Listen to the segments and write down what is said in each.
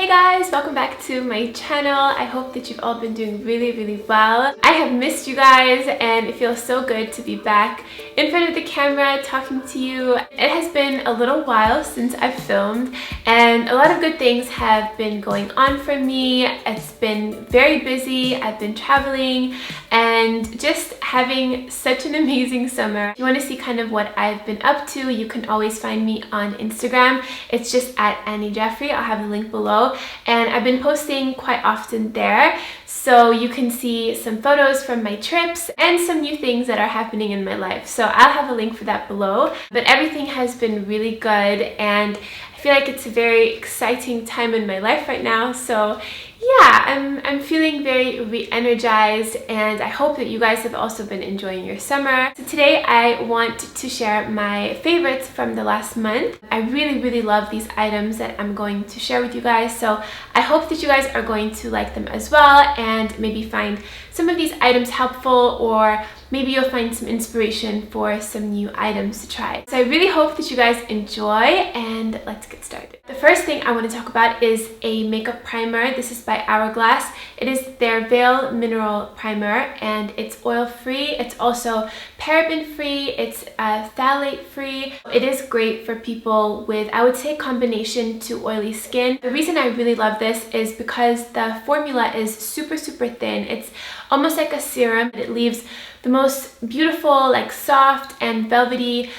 guys, welcome back to my channel. I hope that you've all been doing really well. I have missed you guys and it feels so good to be back in front of the camera talking to you. It has been a little while since I've filmed and a lot of good things have been going on for me. It's been very busy. I've been traveling and just having such an amazing summer. If you want to see kind of what I've been up to, you can always find me on Instagram. It's just at AnnieJaffrey. I'll have the link below, and I've been posting quite often there, so you can see some photos from my trips and some new things that are happening in my life. So I'll have a link for that below. But everything has been really good and I feel like it's a very exciting time in my life right now. So yeah, I'm feeling very re-energized and I hope that you guys have also been enjoying your summer. So today I want to share my favorites from the last month. I really love these items that I'm going to share with you guys, so I hope that you guys are going to like them as well and maybe find some of these items helpful, or maybe you'll find some inspiration for some new items to try. So I really hope that you guys enjoy, and let's get started. The first thing I want to talk about is a makeup primer. This is by Hourglass. It is their Veil Mineral Primer and it's oil free. It's also paraben free. It's phthalate free. It is great for people with, I would say, combination to oily skin. The reason I really love this is because the formula is super thin. It's almost like a serum. It leaves the most beautiful, like soft and velvety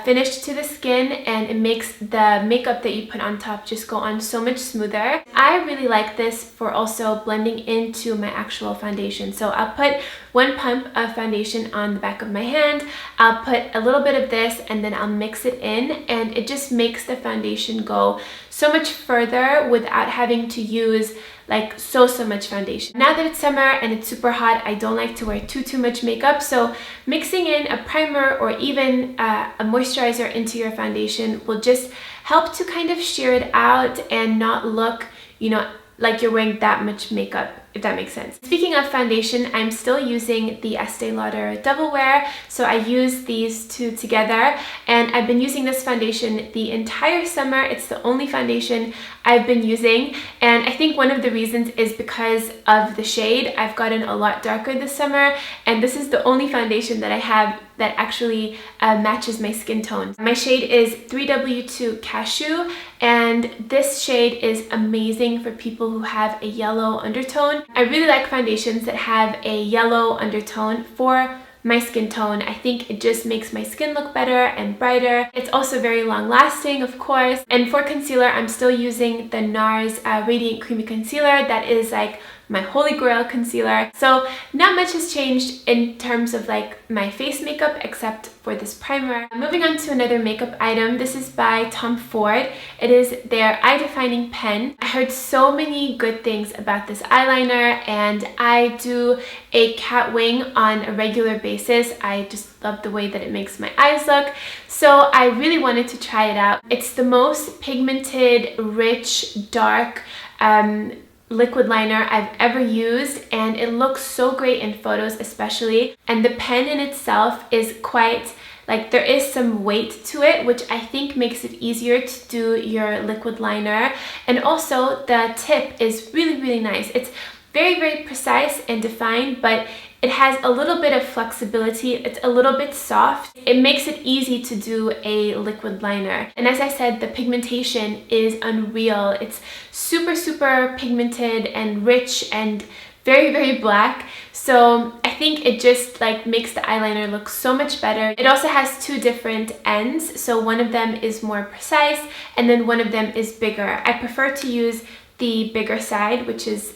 finish to the skin, and it makes the makeup that you put on top just go on so much smoother. I really like this for also blending into my actual foundation. So I'll put one pump of foundation on the back of my hand, I'll put a little bit of this, and then I'll mix it in, and it just makes the foundation go so much further without having to use like so much foundation. Now that it's summer and it's super hot, I don't like to wear too much makeup, so mixing in a primer or even a moisturizer into your foundation will just help to kind of sheer it out and not look, you know, like you're wearing that much makeup, if that makes sense. Speaking of foundation, I'm still using the Estee Lauder Double Wear, so I use these two together, and I've been using this foundation the entire summer. It's the only foundation I've been using, and I think one of the reasons is because of the shade. I've gotten a lot darker this summer, and this is the only foundation that I have that actually matches my skin tone. My shade is 3W2 Cashew, and this shade is amazing for people who have a yellow undertone. I really like foundations that have a yellow undertone for my skin tone. I think it just makes my skin look better and brighter. It's also very long lasting, of course. And for concealer, I'm still using the NARS Radiant Creamy Concealer. That is like my holy grail concealer. So not much has changed in terms of like my face makeup except for this primer. Moving on to another makeup item. This is by Tom Ford. It is their eye defining pen. I heard so many good things about this eyeliner, and I do a cat wing on a regular basis. I just love the way that it makes my eyes look, so I really wanted to try it out. It's the most pigmented, rich, dark liquid liner I've ever used, and it looks so great in photos especially. And the pen in itself is quite, like, there is some weight to it, which I think makes it easier to do your liquid liner. And also the tip is really nice. It's very precise and defined, but it has a little bit of flexibility. It's a little bit soft. It makes it easy to do a liquid liner. And as I said, the pigmentation is unreal. It's super pigmented and rich and very black. So I think it just like makes the eyeliner look so much better. It also has two different ends. So one of them is more precise and then one of them is bigger. I prefer to use the bigger side, which is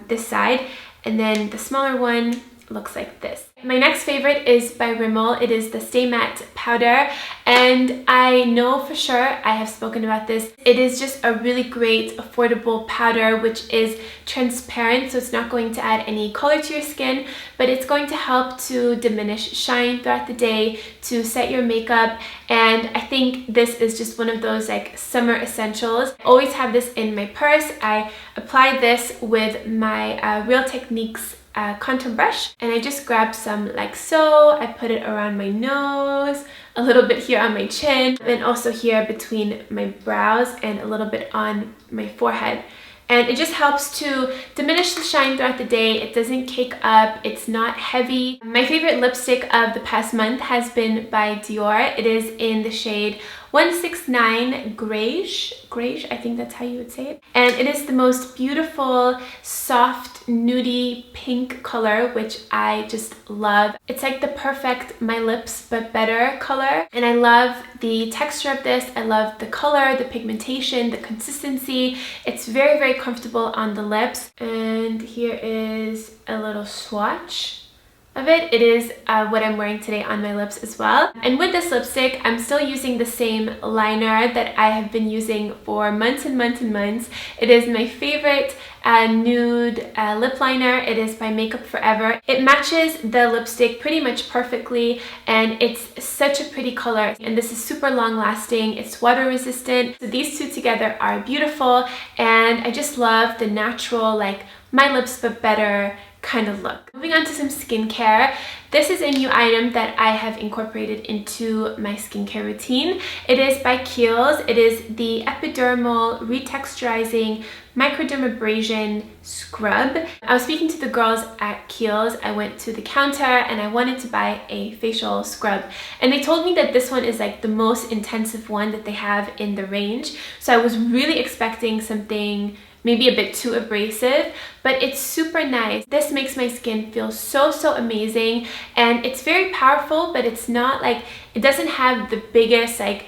this side, and then the smaller one looks like this. My next favorite is by Rimmel. It is the Stay Matte Powder, and I know for sure, I have spoken about this, it is just a really great affordable powder which is transparent, so it's not going to add any color to your skin, but it's going to help to diminish shine throughout the day, to set your makeup, and I think this is just one of those like summer essentials. I always have this in my purse. I apply this with my Real Techniques contour brush, and I just grab some like so. I put it around my nose, a little bit here on my chin, and also here between my brows and a little bit on my forehead. and it just helps to diminish the shine throughout the day. It doesn't cake up, it's not heavy. My favorite lipstick of the past month has been by Dior. It is in the shade 169 Grege, I think that's how you would say it. And it is the most beautiful, soft, nudie pink color, which I just love. It's like the perfect my lips but better color. And I love the texture of this. I love the color, the pigmentation, the consistency. It's very, very comfortable on the lips. And here is a little swatch of it. It is what I'm wearing today on my lips as well. And with this lipstick, I'm still using the same liner that I have been using for months and months and months. It is my favorite nude lip liner. It is by Makeup Forever. It matches the lipstick pretty much perfectly, and it's such a pretty color. And this is super long lasting. It's water resistant. So these two together are beautiful, and I just love the natural, like my lips but better kind of look. Moving on to some skincare. This is a new item that I have incorporated into my skincare routine. It is by Khiel. It is the Epidermal Re-Texturizing Micro-Dermabrasion Scrub. I was speaking to the girls at Khiel. I went to the counter and I wanted to buy a facial scrub. And they told me that this one is like the most intensive one that they have in the range. So I was really expecting something maybe a bit too abrasive, but it's super nice. This makes my skin feel so amazing, and it's very powerful, but it's not like, it doesn't have the biggest, like,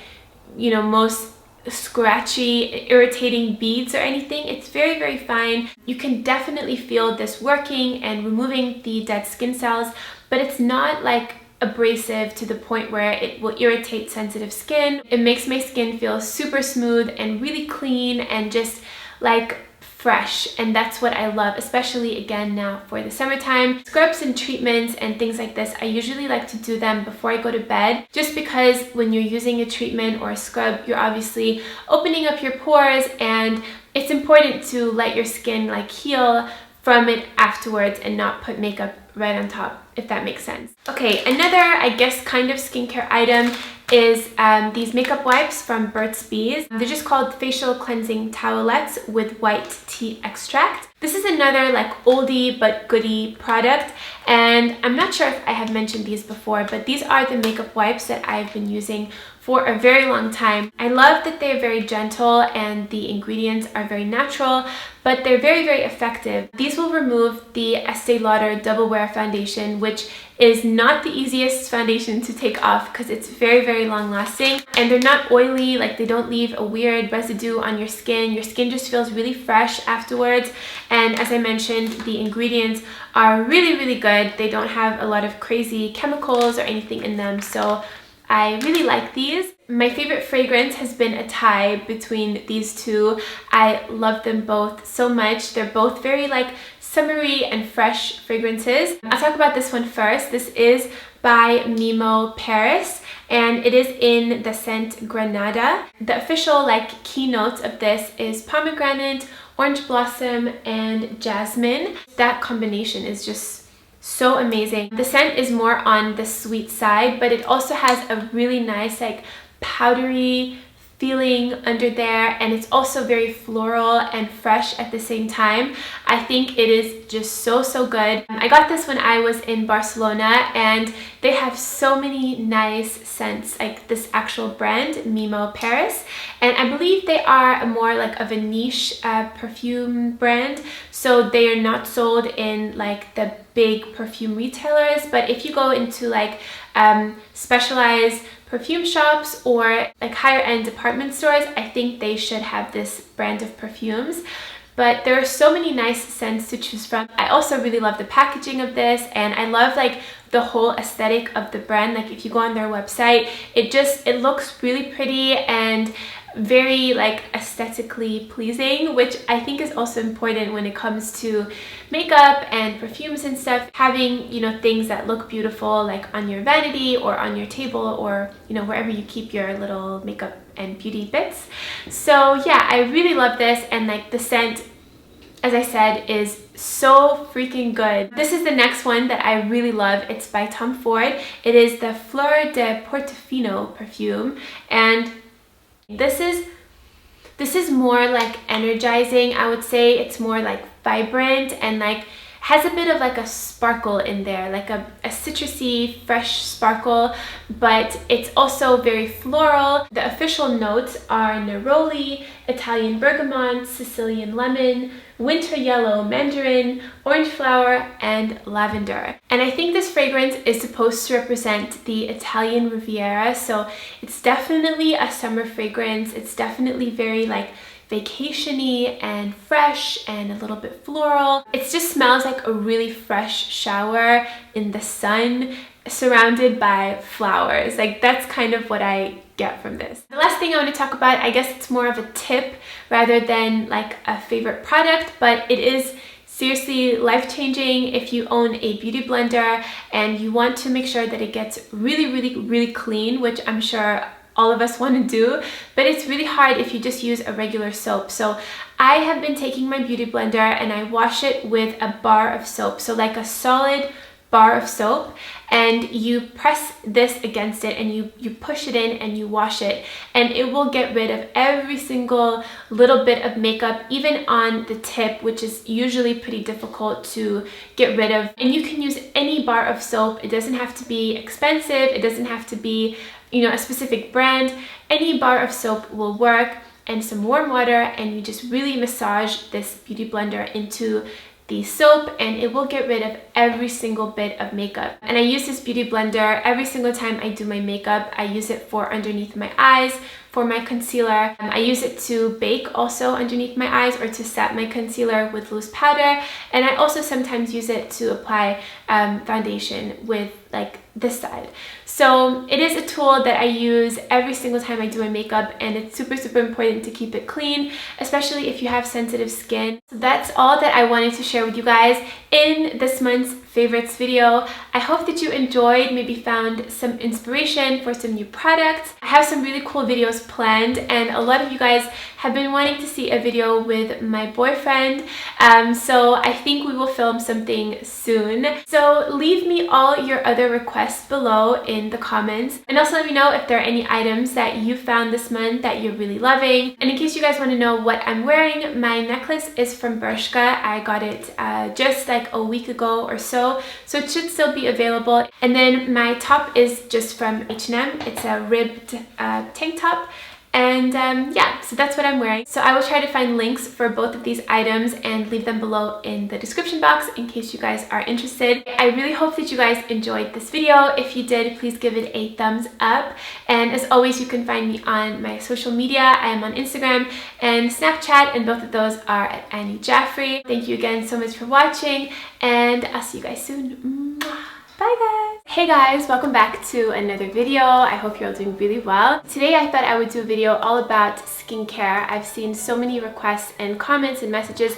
you know, most scratchy, irritating beads or anything. It's very, very fine. You can definitely feel this working and removing the dead skin cells, but it's not like abrasive to the point where it will irritate sensitive skin. It makes my skin feel super smooth and really clean and just like fresh, and that's what I love, especially again now for the summertime. Scrubs and treatments and things like this, I usually like to do them before I go to bed, just because when you're using a treatment or a scrub, you're obviously opening up your pores, and it's important to let your skin like heal from it afterwards and not put makeup right on top, if that makes sense. Okay, another, I guess, kind of skincare item is these makeup wipes from Burt's Bees. They're just called Facial Cleansing Towelettes with White Tea Extract. This is another like oldie but goodie product, and I'm not sure if I have mentioned these before, but these are the makeup wipes that I've been using for a very long time. I love that they're very gentle and the ingredients are very natural, but they're very, very effective. These will remove the Estee Lauder Double Wear Foundation, which is not the easiest foundation to take off because it's very, very long lasting, and they're not oily, like they don't leave a weird residue on your skin. Your skin just feels really fresh afterwards, and as I mentioned, the ingredients are really, really good. They don't have a lot of crazy chemicals or anything in them, so I really like these. My favorite fragrance has been a tie between these two. I love them both so much. They're both very like summery and fresh fragrances. I'll talk about this one first. This is by Memo Paris, and it is in the scent Granada. The official like keynote of this is pomegranate, orange blossom, and jasmine. That combination is just so amazing. The scent is more on the sweet side, but it also has a really nice like powdery feeling under there, and it's also very floral and fresh at the same time. I think it is just so good. I got this when I was in Barcelona, and they have so many nice scents, like this actual brand Memo Paris, and I believe they are more like of a niche perfume brand, so they are not sold in like the big perfume retailers. But if you go into like specialized perfume shops or like higher end department stores, I think they should have this brand of perfumes. But there are so many nice scents to choose from. I also really love the packaging of this, and I love like the whole aesthetic of the brand. Like if you go on their website, it looks really pretty and very like aesthetically pleasing, which I think is also important when it comes to makeup and perfumes and stuff. Having, you know, things that look beautiful like on your vanity or on your table, or you know, wherever you keep your little makeup and beauty bits. So yeah, I really love this, and like the scent, as I said, is so freaking good. This is the next one that I really love. It's by Tom Ford. It is the Fleur de Portofino perfume, and this is This is more like energizing, I would say. It's more like vibrant and like has a bit of like a sparkle in there, like a citrusy, fresh sparkle, but it's also very floral. The official notes are neroli, Italian bergamot, Sicilian lemon, winter yellow mandarin, orange flower, and lavender. And I think this fragrance is supposed to represent the Italian Riviera, so it's definitely a summer fragrance. It's definitely very like vacation-y and fresh and a little bit floral. It just smells like a really fresh shower in the sun surrounded by flowers. Like that's kind of what I get from this. The last thing I want to talk about, I guess it's more of a tip rather than like a favorite product, but it is seriously life-changing if you own a beauty blender and you want to make sure that it gets really clean, which I'm sure all of us want to do, but it's really hard if you just use a regular soap. So I have been taking my beauty blender and I wash it with a bar of soap, so like a solid bar of soap, and you press this against it and you push it in and you wash it, and it will get rid of every single little bit of makeup, even on the tip, which is usually pretty difficult to get rid of. And you can use any bar of soap. It doesn't have to be expensive, it doesn't have to be, you know, a specific brand. Any bar of soap will work, and some warm water, and you just really massage this beauty blender into the soap and it will get rid of every single bit of makeup. And I use this beauty blender every single time I do my makeup. I use it for underneath my eyes, for my concealer. I use it to bake also underneath my eyes or to set my concealer with loose powder. And I also sometimes use it to apply foundation with like this side. So it is a tool that I use every single time I do my makeup, and it's super important to keep it clean, especially if you have sensitive skin. So that's all that I wanted to share with you guys in this month's favorites video. I hope that you enjoyed, maybe found some inspiration for some new products. I have some really cool videos planned, and a lot of you guys have been wanting to see a video with my boyfriend, so I think we will film something soon. So leave me all your other requests below in the comments, and also let me know if there are any items that you found this month that you're really loving. And in case you guys want to know what I'm wearing, my necklace is from Bershka. I got it just like a week ago or so it should still be available. And then my top is just from H&M. It's a ribbed tank top. And yeah, so that's what I'm wearing. So I will try to find links for both of these items and leave them below in the description box in case you guys are interested. I really hope that you guys enjoyed this video. If you did, please give it a thumbs up. And as always, you can find me on my social media. I am on Instagram and Snapchat, and both of those are at AnnieJaffrey. Thank you again so much for watching, and I'll see you guys soon. Bye guys! Hey guys, welcome back to another video. I hope you're all doing really well. Today I thought I would do a video all about skincare. I've seen so many requests and comments and messages